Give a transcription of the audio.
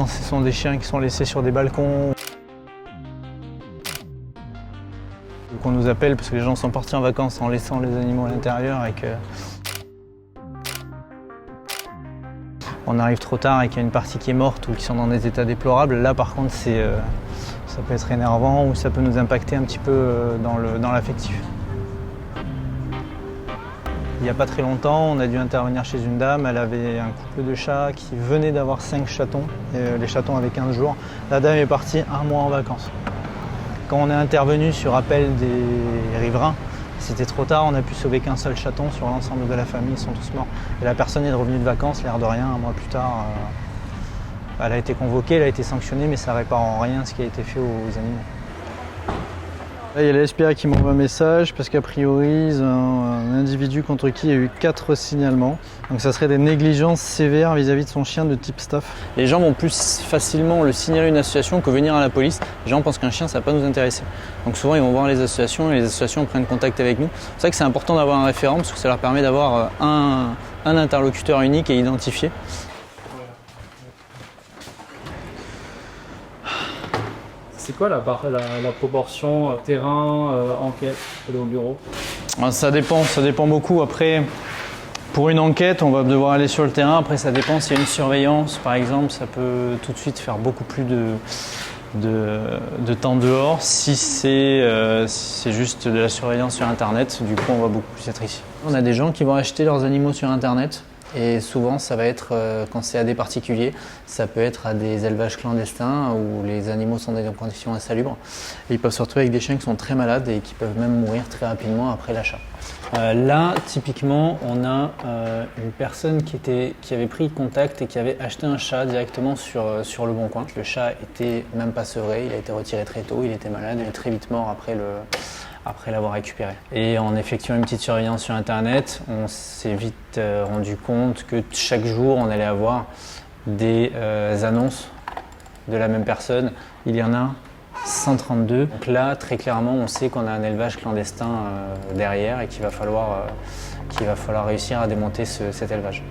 quand ce sont des chiens qui sont laissés sur des balcons. Qu'on nous appelle parce que les gens sont partis en vacances en laissant les animaux à l'intérieur et que on arrive trop tard et qu'il y a une partie qui est morte ou qui sont dans des états déplorables. Là par contre ça peut être énervant ou ça peut nous impacter un petit peu dans l'affectif. Il n'y a pas très longtemps, on a dû intervenir chez une dame. Elle avait un couple de chats qui venait d'avoir 5 chatons. Et les chatons avaient 15 jours. La dame est partie 1 mois en vacances. Quand on est intervenu sur appel des riverains, c'était trop tard, on n'a pu sauver qu'un seul chaton sur l'ensemble de la famille, ils sont tous morts. Et la personne est revenue de vacances, l'air de rien, 1 mois plus tard. Elle a été convoquée, elle a été sanctionnée, mais ça ne répare en rien ce qui a été fait aux animaux. Là, il y a la SPA qui m'envoie un message parce qu'a priori, ils ont un individu contre qui il y a eu 4 signalements. Donc ça serait des négligences sévères vis-à-vis de son chien de type staff. Les gens vont plus facilement le signaler à une association que venir à la police. Les gens pensent qu'un chien, ça ne va pas nous intéresser. Donc souvent, ils vont voir les associations et les associations prennent contact avec nous. C'est vrai que c'est important d'avoir un référent parce que ça leur permet d'avoir un interlocuteur unique et identifié. C'est quoi la proportion terrain, enquête au bureau? Ça dépend beaucoup. Après, pour une enquête, on va devoir aller sur le terrain. Après, ça dépend s'il y a une surveillance, par exemple, ça peut tout de suite faire beaucoup plus de temps dehors. Si c'est juste de la surveillance sur Internet, du coup, on va beaucoup plus être ici. On a des gens qui vont acheter leurs animaux sur Internet. Et souvent, ça va être, quand c'est à des particuliers, ça peut être à des élevages clandestins où les animaux sont dans des conditions insalubres. Et ils peuvent se retrouver avec des chiens qui sont très malades et qui peuvent même mourir très rapidement après l'achat. Là, typiquement, on a une personne qui avait pris contact et qui avait acheté un chat directement sur Le Bon Coin. Le chat était même pas sevré, il a été retiré très tôt, il était malade, il est très vite mort après l'avoir récupéré. Et en effectuant une petite surveillance sur Internet, on s'est vite rendu compte que chaque jour, on allait avoir des annonces de la même personne. Il y en a 132. Donc là, très clairement, on sait qu'on a un élevage clandestin derrière et qu'il va falloir réussir à démonter cet élevage.